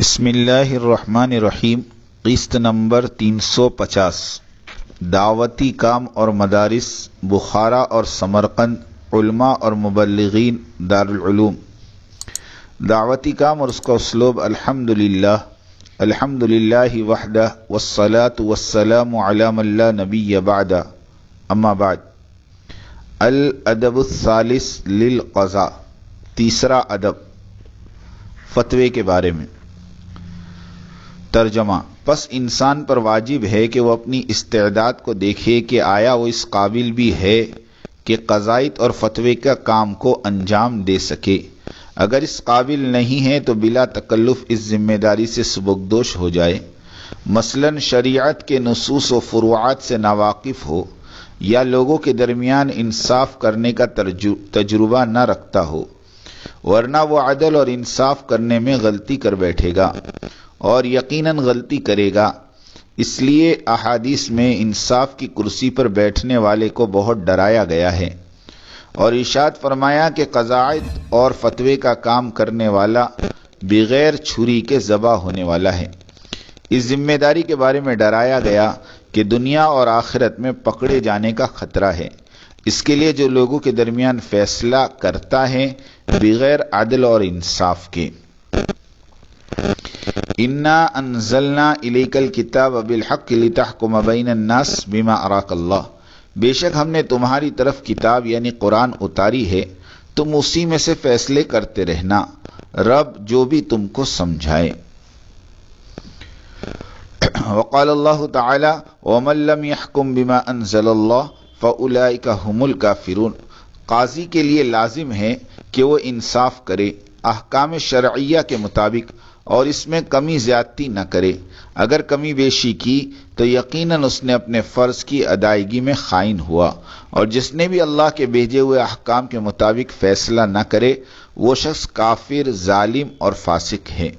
بسم اللہ الرحمن الرحیم۔ قسط نمبر 350۔ دعوتی کام اور مدارس بخارا اور سمرقند، علماء اور مبلغین دارالعلوم۔ دعوتی کام اور اس کا اسلوب الحمدللہ وحدہ والصلاة والسلام علی من لا نبی بعدہ، اما بعد۔ الادب الثالث للقضاء، تیسرا ادب فتوے کے بارے میں۔ ترجمہ: پس انسان پر واجب ہے کہ وہ اپنی استعداد کو دیکھے کہ آیا وہ اس قابل بھی ہے کہ قضائیت اور فتوے کا کام کو انجام دے سکے۔ اگر اس قابل نہیں ہے تو بلا تکلف اس ذمہ داری سے سبکدوش ہو جائے، مثلاً شریعت کے نصوص و فروعات سے ناواقف ہو، یا لوگوں کے درمیان انصاف کرنے کا تجربہ نہ رکھتا ہو، ورنہ وہ عدل اور انصاف کرنے میں غلطی کر بیٹھے گا، اور یقیناً غلطی کرے گا۔ اس لیے احادیث میں انصاف کی کرسی پر بیٹھنے والے کو بہت ڈرایا گیا ہے، اور ارشاد فرمایا کہ قضائیت اور فتوے کا کام کرنے والا بغیر چھری کے ذبح ہونے والا ہے۔ اس ذمہ داری کے بارے میں ڈرایا گیا کہ دنیا اور آخرت میں پکڑے جانے کا خطرہ ہے۔ اس کے لیے جو لوگوں کے درمیان فیصلہ کرتا ہے بغیر عدل اور انصاف کے۔ انا انزلنا الیک الکتاب بالحق لتحکم بین الناس بما اراک اللہ، بے شک ہم نے تمہاری طرف کتاب یعنی قرآن اتاری ہے، تم اسی میں سے فیصلے کرتے رہنا، رب جو بھی تم کو سمجھائے۔ وقال اللہ تعالی ومن لم يحکم بما انزل اللہ فاولئک هم الکافرون، قاضی کے لیے لازم ہے کہ وہ انصاف کرے احکام شرعیہ کے مطابق، اور اس میں کمی زیادتی نہ کرے۔ اگر کمی بیشی کی تو یقیناً اس نے اپنے فرض کی ادائیگی میں خائن ہوا، اور جس نے بھی اللہ کے بھیجے ہوئے احکام کے مطابق فیصلہ نہ کرے وہ شخص کافر، ظالم اور فاسق ہے۔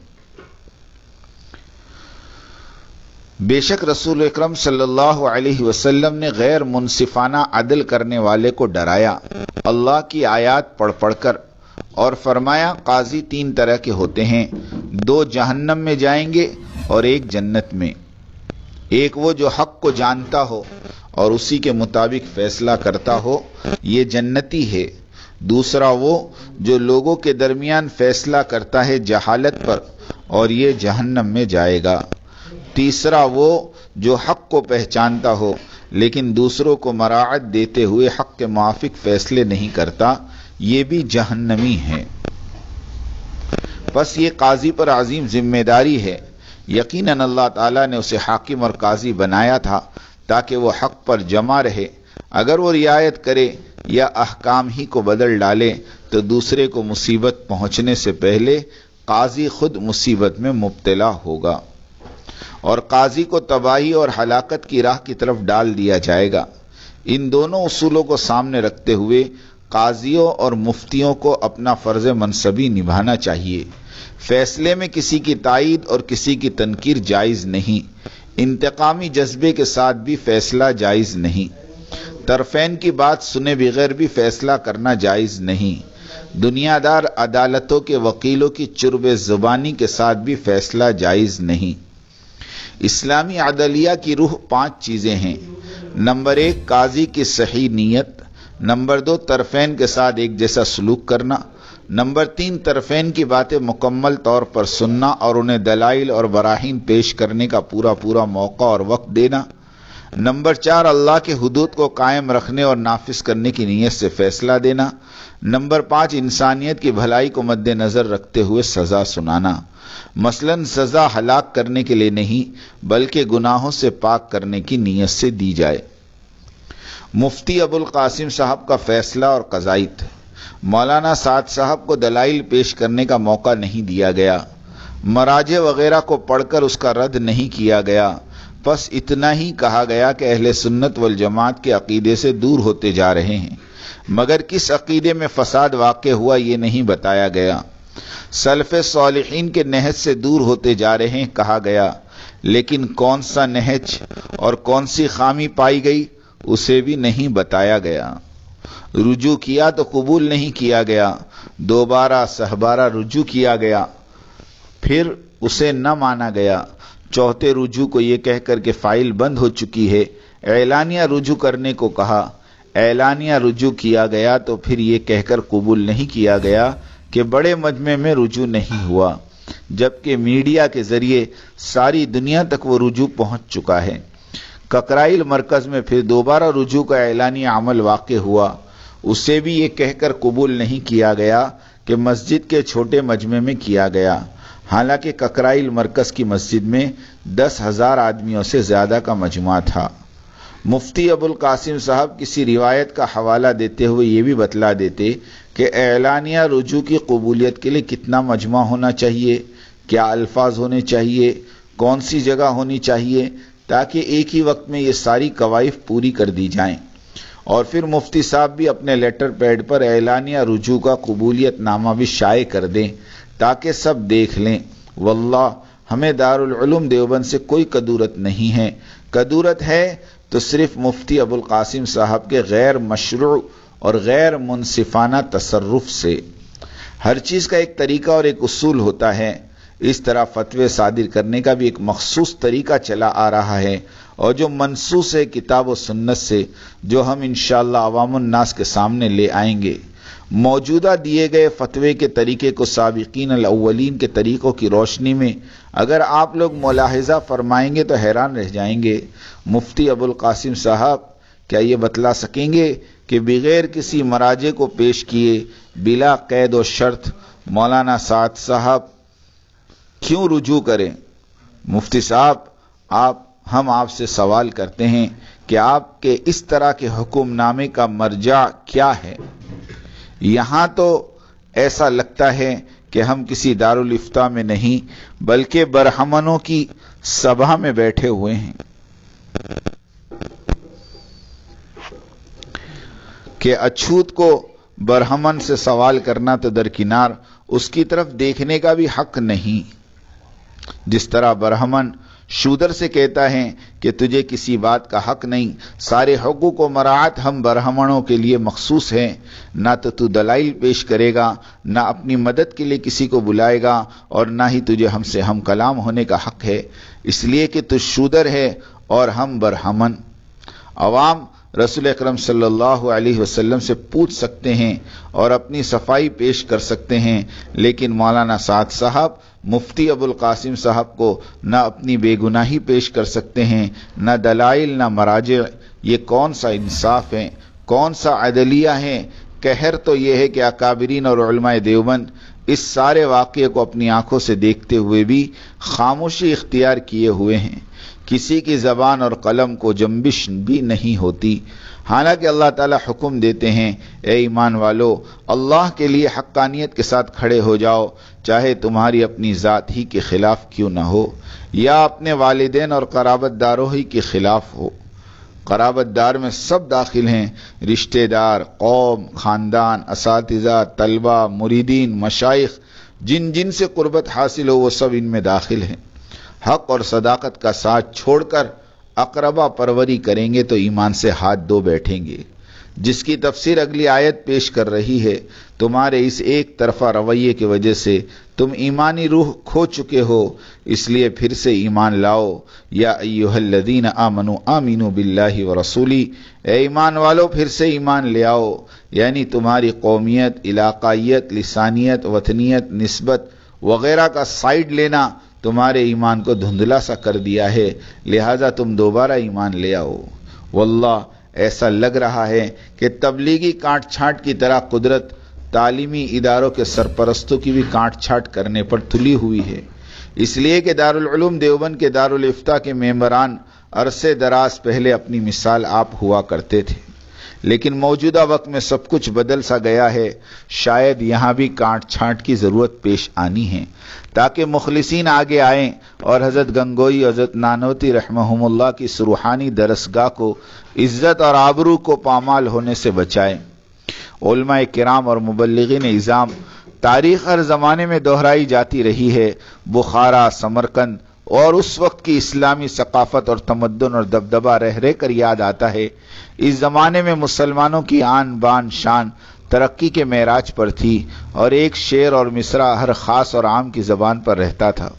بے شک رسول اکرم صلی اللہ علیہ وسلم نے غیر منصفانہ عدل کرنے والے کو ڈرایا اللہ کی آیات پڑھ پڑھ کر، اور فرمایا قاضی تین طرح کے ہوتے ہیں، دو جہنم میں جائیں گے اور ایک جنت میں۔ ایک وہ جو حق کو جانتا ہو اور اسی کے مطابق فیصلہ کرتا ہو، یہ جنتی ہے۔ دوسرا وہ جو لوگوں کے درمیان فیصلہ کرتا ہے جہالت پر، اور یہ جہنم میں جائے گا۔ تیسرا وہ جو حق کو پہچانتا ہو لیکن دوسروں کو مراعات دیتے ہوئے حق کے موافق فیصلے نہیں کرتا، یہ بھی جہنمی ہے۔ بس یہ قاضی پر عظیم ذمہ داری ہے۔ یقیناً اللہ تعالیٰ نے اسے حاکم اور قاضی بنایا تھا تاکہ وہ حق پر جمع رہے۔ اگر وہ رعایت کرے یا احکام ہی کو بدل ڈالے تو دوسرے کو مصیبت پہنچنے سے پہلے قاضی خود مصیبت میں مبتلا ہوگا، اور قاضی کو تباہی اور ہلاکت کی راہ کی طرف ڈال دیا جائے گا۔ ان دونوں اصولوں کو سامنے رکھتے ہوئے قاضیوں اور مفتیوں کو اپنا فرض منصبی نبھانا چاہیے۔ فیصلے میں کسی کی تائید اور کسی کی تنکیر جائز نہیں، انتقامی جذبے کے ساتھ بھی فیصلہ جائز نہیں، طرفین کی بات سنے بغیر بھی فیصلہ کرنا جائز نہیں، دنیا دار عدالتوں کے وکیلوں کی چرب زبانی کے ساتھ بھی فیصلہ جائز نہیں۔ اسلامی عدلیہ کی روح 5 چیزیں ہیں۔ نمبر 1 قاضی کی صحیح نیت، نمبر 2 طرفین کے ساتھ ایک جیسا سلوک کرنا، نمبر 3 طرفین کی باتیں مکمل طور پر سننا اور انہیں دلائل اور براہین پیش کرنے کا پورا موقع اور وقت دینا، نمبر 4 اللہ کے حدود کو قائم رکھنے اور نافذ کرنے کی نیت سے فیصلہ دینا، نمبر 5 انسانیت کی بھلائی کو مد نظر رکھتے ہوئے سزا سنانا، مثلاً سزا ہلاک کرنے کے لیے نہیں بلکہ گناہوں سے پاک کرنے کی نیت سے دی جائے۔ مفتی ابو القاسم صاحب کا فیصلہ اور قضائیت۔ مولانا سعد صاحب کو دلائل پیش کرنے کا موقع نہیں دیا گیا، مراجع وغیرہ کو پڑھ کر اس کا رد نہیں کیا گیا، بس اتنا ہی کہا گیا کہ اہل سنت والجماعت کے عقیدے سے دور ہوتے جا رہے ہیں، مگر کس عقیدے میں فساد واقع ہوا یہ نہیں بتایا گیا۔ سلف صالحین کے نہج سے دور ہوتے جا رہے ہیں کہا گیا، لیکن کون سا نہج اور کون سی خامی پائی گئی اسے بھی نہیں بتایا گیا۔ رجوع کیا تو قبول نہیں کیا گیا، دوبارہ سہبارہ رجوع کیا گیا، پھر اسے نہ مانا گیا، چوتھے رجوع کو یہ کہہ کر کہ فائل بند ہو چکی ہے اعلانیہ رجوع کرنے کو کہا، اعلانیہ رجوع کیا گیا تو پھر یہ کہہ کر قبول نہیں کیا گیا کہ بڑے مجمع میں رجوع نہیں ہوا، جبکہ میڈیا کے ذریعے ساری دنیا تک وہ رجوع پہنچ چکا ہے۔ ککرائل مرکز میں پھر دوبارہ رجوع کا اعلانیہ عمل واقع ہوا، اسے بھی یہ کہہ کر قبول نہیں کیا گیا کہ مسجد کے چھوٹے مجمع میں کیا گیا، حالانکہ ککرائل مرکز کی مسجد میں 10,000 آدمیوں سے زیادہ کا مجمع تھا۔ مفتی ابوالقاسم صاحب کسی روایت کا حوالہ دیتے ہوئے یہ بھی بتلا دیتے کہ اعلانیہ رجوع کی قبولیت کے لیے کتنا مجمع ہونا چاہیے، کیا الفاظ ہونے چاہیے، کون سی جگہ ہونی چاہیے، تاکہ ایک ہی وقت میں یہ ساری قوائف پوری کر دی جائیں۔ اور پھر مفتی صاحب بھی اپنے لیٹر پیڈ پر اعلانیہ رجوع کا قبولیت نامہ بھی شائع کر دیں تاکہ سب دیکھ لیں۔ واللہ ہمیں دارالعلوم دیوبند سے کوئی کدورت نہیں ہے، کدورت ہے تو صرف مفتی ابوالقاسم صاحب کے غیر مشروع اور غیر منصفانہ تصرف سے۔ ہر چیز کا ایک طریقہ اور ایک اصول ہوتا ہے، اس طرح فتوے صادر کرنے کا بھی ایک مخصوص طریقہ چلا آ رہا ہے، اور جو منسوخ ہے کتاب و سنت سے، جو ہم انشاءاللہ عوام الناس کے سامنے لے آئیں گے۔ موجودہ دیے گئے فتوے کے طریقے کو سابقین الاولین کے طریقوں کی روشنی میں اگر آپ لوگ ملاحظہ فرمائیں گے تو حیران رہ جائیں گے۔ مفتی ابوالقاسم صاحب کیا یہ بتلا سکیں گے کہ بغیر کسی مراجع کو پیش کیے بلا قید و شرط مولانا سعد صاحب کیوں رجوع کریں؟ مفتی صاحب ہم آپ سے سوال کرتے ہیں کہ آپ کے اس طرح کے حکم نامے کا مرجع کیا ہے؟ یہاں تو ایسا لگتا ہے کہ ہم کسی دارالافتاء میں نہیں بلکہ برہمنوں کی سبھا میں بیٹھے ہوئے ہیں کہ اچھوت کو برہمن سے سوال کرنا تو درکنار، اس کی طرف دیکھنے کا بھی حق نہیں۔ جس طرح برہمن شودر سے کہتا ہے کہ تجھے کسی بات کا حق نہیں، سارے حقوق و مراعات ہم برہمنوں کے لیے مخصوص ہیں، نہ تو دلائل پیش کرے گا، نہ اپنی مدد کے لیے کسی کو بلائے گا، اور نہ ہی تجھے ہم سے ہم کلام ہونے کا حق ہے، اس لیے کہ تو شودر ہے اور ہم برہمن۔ عوام رسول اکرم صلی اللہ علیہ وسلم سے پوچھ سکتے ہیں اور اپنی صفائی پیش کر سکتے ہیں، لیکن مولانا سعد صاحب مفتی ابوالقاسم صاحب کو نہ اپنی بے گناہی پیش کر سکتے ہیں، نہ دلائل نہ مراجع۔ یہ کون سا انصاف ہے، کون سا عدلیہ ہے؟ قہر تو یہ ہے کہ اکابرین اور علماء دیوبند اس سارے واقعے کو اپنی آنکھوں سے دیکھتے ہوئے بھی خاموشی اختیار کیے ہوئے ہیں، کسی کی زبان اور قلم کو جنبش بھی نہیں ہوتی، حالانکہ اللہ تعالیٰ حکم دیتے ہیں اے ایمان والو اللہ کے لیے حقانیت کے ساتھ کھڑے ہو جاؤ، چاہے تمہاری اپنی ذات ہی کے خلاف کیوں نہ ہو یا اپنے والدین اور قرابت داروں ہی کے خلاف ہو۔ قرابت دار میں سب داخل ہیں، رشتہ دار، قوم، خاندان، اساتذہ، طلبہ، مریدین، مشائخ، جن جن سے قربت حاصل ہو وہ سب ان میں داخل ہیں۔ حق اور صداقت کا ساتھ چھوڑ کر اقربا پروری کریں گے تو ایمان سے ہاتھ دھو بیٹھیں گے، جس کی تفسیر اگلی آیت پیش کر رہی ہے۔ تمہارے اس ایک طرفہ رویے کی وجہ سے تم ایمانی روح کھو چکے ہو، اس لیے پھر سے ایمان لاؤ۔ یا ایھا الذین آمنوا آمنوا باللہ ورسولہ، اے ایمان والو پھر سے ایمان لے آؤ، یعنی تمہاری قومیت، علاقائیت، لسانیت، وطنیت، نسبت وغیرہ کا سائیڈ لینا تمہارے ایمان کو دھندلا سا کر دیا ہے، لہذا تم دوبارہ ایمان لے آؤ۔ واللہ ایسا لگ رہا ہے کہ تبلیغی کانٹ چھانٹ کی طرح قدرت تعلیمی اداروں کے سرپرستوں کی بھی کانٹ چھانٹ کرنے پر تلی ہوئی ہے، اس لیے کہ دارالعلوم دیوبند کے دارالافتاء کے ممبران عرصے دراز پہلے اپنی مثال آپ ہوا کرتے تھے، لیکن موجودہ وقت میں سب کچھ بدل سا گیا ہے، شاید یہاں بھی کانٹ چھانٹ کی ضرورت پیش آنی ہے تاکہ مخلصین آگے آئیں اور حضرت گنگوئی، حضرت نانوتی رحمہم اللہ کی روحانی درسگاہ کو عزت اور آبرو کو پامال ہونے سے بچائیں۔ علماء کرام اور مبلغین اعظام تاریخ ہر زمانے میں دہرائی جاتی رہی ہے، بخارا، سمرقند اور اس وقت کی اسلامی ثقافت اور تمدن اور دبدبہ رہ رہ کر یاد آتا ہے۔ اس زمانے میں مسلمانوں کی آن بان شان ترقی کے معراج پر تھی اور ایک شعر اور مصرع ہر خاص اور عام کی زبان پر رہتا تھا۔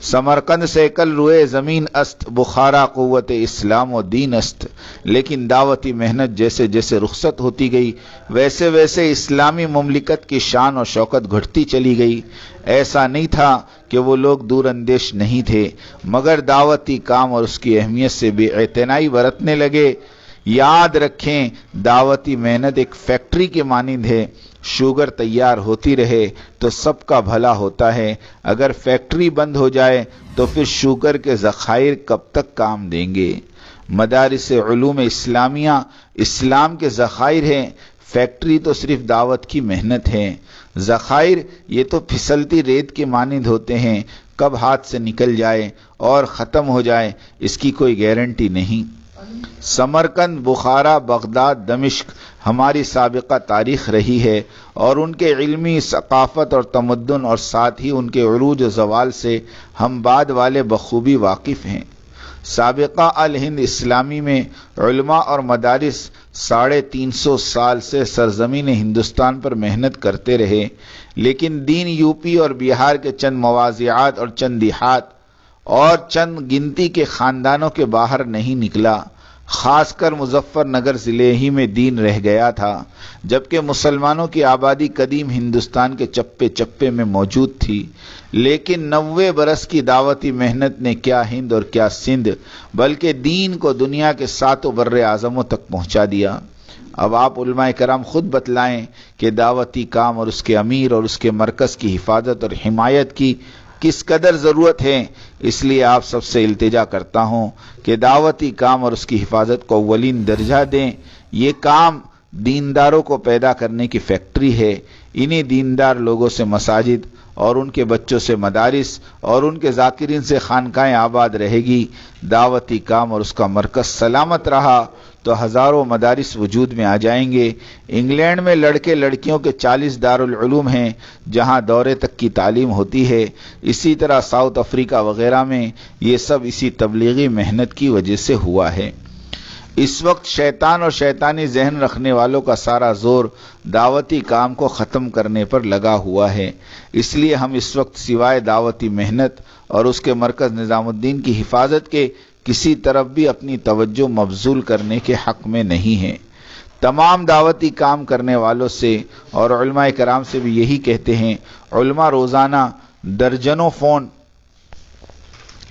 سمرقند سے کل روئے زمین است، بخارا قوت اسلام و دین است۔ لیکن دعوتی محنت جیسے جیسے رخصت ہوتی گئی ویسے ویسے اسلامی مملکت کی شان اور شوکت گھٹتی چلی گئی۔ ایسا نہیں تھا کہ وہ لوگ دور اندیش نہیں تھے، مگر دعوتی کام اور اس کی اہمیت سے بے اعتنائی برتنے لگے۔ یاد رکھیں، دعوتی محنت ایک فیکٹری کے مانند ہے۔ شوگر تیار ہوتی رہے تو سب کا بھلا ہوتا ہے، اگر فیکٹری بند ہو جائے تو پھر شوگر کے ذخائر کب تک کام دیں گے؟ مدارس علوم اسلامیہ اسلام کے ذخائر ہیں، فیکٹری تو صرف دعوت کی محنت ہے۔ ذخائر یہ تو پھسلتی ریت کے مانند ہوتے ہیں، کب ہاتھ سے نکل جائے اور ختم ہو جائے اس کی کوئی گارنٹی نہیں۔ سمرقند، بخارا، بغداد، دمشق ہماری سابقہ تاریخ رہی ہے اور ان کے علمی ثقافت اور تمدن اور ساتھ ہی ان کے عروج و زوال سے ہم بعد والے بخوبی واقف ہیں۔ سابقہ الہند اسلامی میں علماء اور مدارس 350 سال سے سرزمین ہندوستان پر محنت کرتے رہے، لیکن دین یو پی اور بہار کے چند مواضعات اور چند دیہات اور چند گنتی کے خاندانوں کے باہر نہیں نکلا۔ خاص کر مظفر نگر ضلع ہی میں دین رہ گیا تھا، جبکہ مسلمانوں کی آبادی قدیم ہندوستان کے چپے چپے میں موجود تھی۔ لیکن 90 برس کی دعوتی محنت نے کیا ہند اور کیا سندھ بلکہ دین کو دنیا کے 7 بر اعظموں تک پہنچا دیا۔ اب آپ علماء کرام خود بتلائیں کہ دعوتی کام اور اس کے امیر اور اس کے مرکز کی حفاظت اور حمایت کی کس قدر ضرورت ہے۔ اس لیے آپ سب سے التجا کرتا ہوں کہ دعوتی کام اور اس کی حفاظت کو اولین درجہ دیں۔ یہ کام دینداروں کو پیدا کرنے کی فیکٹری ہے۔ انہی دیندار لوگوں سے مساجد اور ان کے بچوں سے مدارس اور ان کے ذاکرین سے خانقاہیں آباد رہے گی۔ دعوتی کام اور اس کا مرکز سلامت رہا تو ہزاروں مدارس وجود میں آ جائیں گے۔ انگلینڈ میں لڑکے لڑکیوں کے 40 دارالعلوم ہیں جہاں دورے تک کی تعلیم ہوتی ہے۔ اسی طرح ساؤتھ افریقہ وغیرہ میں یہ سب اسی تبلیغی محنت کی وجہ سے ہوا ہے۔ اس وقت شیطان اور شیطانی ذہن رکھنے والوں کا سارا زور دعوتی کام کو ختم کرنے پر لگا ہوا ہے۔ اس لیے ہم اس وقت سوائے دعوتی محنت اور اس کے مرکز نظام الدین کی حفاظت کے کسی طرف بھی اپنی توجہ مبذول کرنے کے حق میں نہیں ہیں۔ تمام دعوتی کام کرنے والوں سے اور علماء کرام سے بھی یہی کہتے ہیں۔ علماء روزانہ درجنوں فون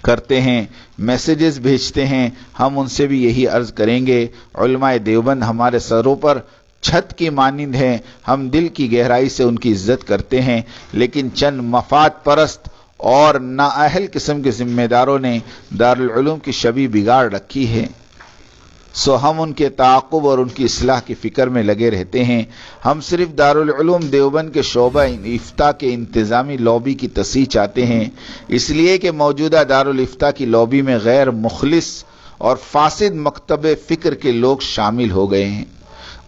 کرتے ہیں، میسیجز بھیجتے ہیں، ہم ان سے بھی یہی عرض کریں گے۔ علماء دیوبند ہمارے سروں پر چھت کی مانند ہیں، ہم دل کی گہرائی سے ان کی عزت کرتے ہیں، لیکن چند مفاد پرست اور نااہل قسم کے ذمہ داروں نے دارالعلوم کی شبیہ بگاڑ رکھی ہے، سو ہم ان کے تعاقب اور ان کی اصلاح کی فکر میں لگے رہتے ہیں۔ ہم صرف دارالعلوم دیوبند کے شعبہ افتاء کے انتظامی لابی کی تصحیح چاہتے ہیں، اس لیے کہ موجودہ دارالافتاء کی لابی میں غیر مخلص اور فاسد مکتب فکر کے لوگ شامل ہو گئے ہیں۔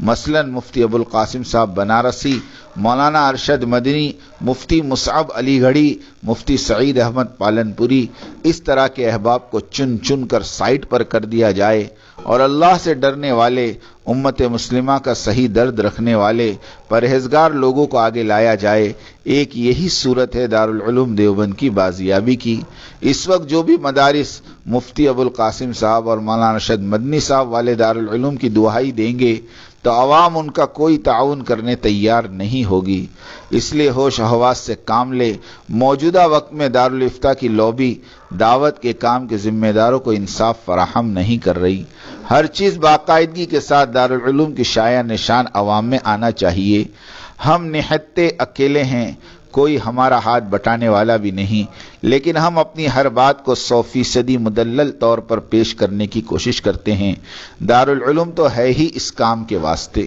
مثلا مفتی ابوالقاسم صاحب بنارسی، مولانا ارشد مدنی، مفتی مصعب علی گڑھی، مفتی سعید احمد پالنپوری، اس طرح کے احباب کو چن چن کر سائٹ پر کر دیا جائے اور اللہ سے ڈرنے والے، امت مسلمہ کا صحیح درد رکھنے والے پرہیزگار لوگوں کو آگے لایا جائے۔ ایک یہی صورت ہے دارالعلوم دیوبند کی بازیابی کی۔ اس وقت جو بھی مدارس مفتی ابوالقاسم صاحب اور مولانا ارشد مدنی صاحب والے دارالعلوم کی دہائی دیں گے تو عوام ان کا کوئی تعاون کرنے تیار نہیں ہوگی۔ اس لیے ہوش و حواس سے کام لے۔ موجودہ وقت میں دارالافتاء کی لابی دعوت کے کام کے ذمہ داروں کو انصاف فراہم نہیں کر رہی۔ ہر چیز باقاعدگی کے ساتھ دارالعلوم کی شایع نشان عوام میں آنا چاہیے۔ ہم نہتے اکیلے ہیں، کوئی ہمارا ہاتھ بٹانے والا بھی نہیں، لیکن ہم اپنی ہر بات کو 100% مدلل طور پر پیش کرنے کی کوشش کرتے ہیں۔ دارالعلوم تو ہے ہی اس کام کے واسطے۔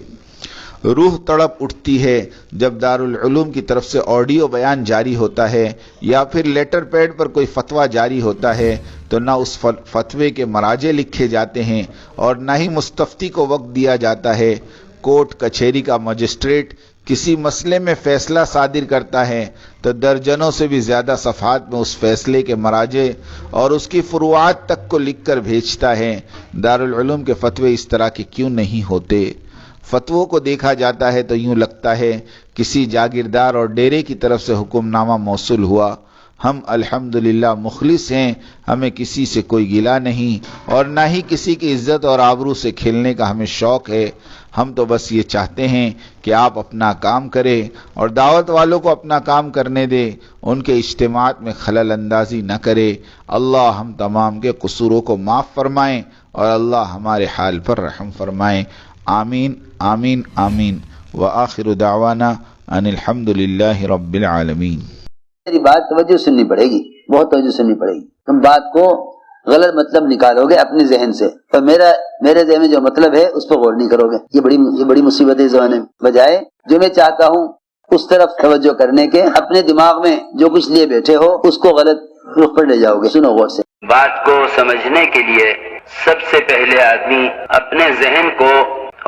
روح تڑپ اٹھتی ہے جب دارالعلوم کی طرف سے آڈیو بیان جاری ہوتا ہے یا پھر لیٹر پیڈ پر کوئی فتویٰ جاری ہوتا ہے تو نہ اس فتوے کے مراجع لکھے جاتے ہیں اور نہ ہی مستفتی کو وقت دیا جاتا ہے۔ کورٹ کچہری کا مجسٹریٹ کسی مسئلے میں فیصلہ صادر کرتا ہے تو درجنوں سے بھی زیادہ صفحات میں اس فیصلے کے مراجع اور اس کی فروعات تک کو لکھ کر بھیجتا ہے۔ دارالعلوم کے فتوے اس طرح کے کیوں نہیں ہوتے؟ فتووں کو دیکھا جاتا ہے تو یوں لگتا ہے کسی جاگیردار اور ڈیرے کی طرف سے حکم نامہ موصول ہوا۔ ہم الحمدللہ مخلص ہیں، ہمیں کسی سے کوئی گلہ نہیں اور نہ ہی کسی کی عزت اور آبرو سے کھیلنے کا ہمیں شوق ہے۔ ہم تو بس یہ چاہتے ہیں کہ آپ اپنا کام کریں اور دعوت والوں کو اپنا کام کرنے دیں، ان کے اجتماعات میں خلل اندازی نہ کرے۔ اللہ ہم تمام کے قصوروں کو معاف فرمائیں اور اللہ ہمارے حال پر رحم فرمائیں۔ آمین آمین آمین۔ وآخر دعوانا ان الحمدللہ رب العالمین۔ میری بات توجہ سننی پڑے گی، بہت توجہ سننی پڑے گی۔ تم بات کو غلط مطلب نکالو گے اپنے ذہن سے، اور میرے ذہن میں جو مطلب ہے اس پہ غور نہیں کرو گے۔ یہ بڑی مصیبت ہے اس زمانے میں۔ بجائے جو میں چاہتا ہوں اس طرف توجہ کرنے کے، اپنے دماغ میں جو کچھ لیے بیٹھے ہو اس کو غلط رخ پر لے جاؤ گے۔ سنو غور سے۔ بات کو سمجھنے کے لیے سب سے پہلے آدمی اپنے ذہن کو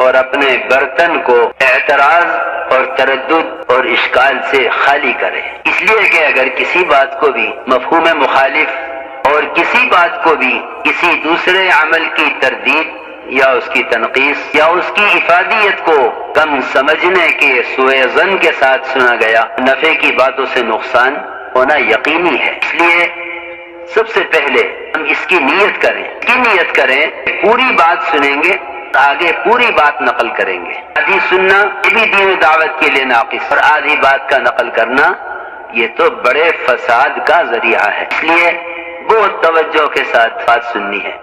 اور اپنے برتن کو اعتراض اور تردد اور اشکال سے خالی کرے، اس لیے کہ اگر کسی بات کو بھی مفہوم مخالف اور کسی بات کو بھی کسی دوسرے عمل کی تردید یا اس کی تنقیص یا اس کی افادیت کو کم سمجھنے کے سوء ظن کے ساتھ سنا گیا، نفع کی باتوں سے نقصان ہونا یقینی ہے۔ اس لیے سب سے پہلے ہم اس کی نیت کریں، پوری بات سنیں گے، آگے پوری بات نقل کریں گے۔ آدھی سننا یہ بھی دین دعوت کے لیے ناقص، اور آدھی بات کا نقل کرنا یہ تو بڑے فساد کا ذریعہ ہے۔ اس لیے بہت توجہ کے ساتھ بات سننی ہے۔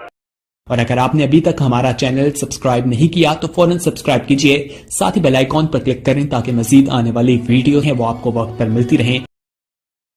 اور اگر آپ نے ابھی تک ہمارا چینل سبسکرائب نہیں کیا تو فوراً سبسکرائب کیجئے، ساتھ ہی بیل آئیکن پر کلک کریں تاکہ مزید آنے والی ویڈیو ہیں وہ آپ کو وقت پر ملتی رہیں۔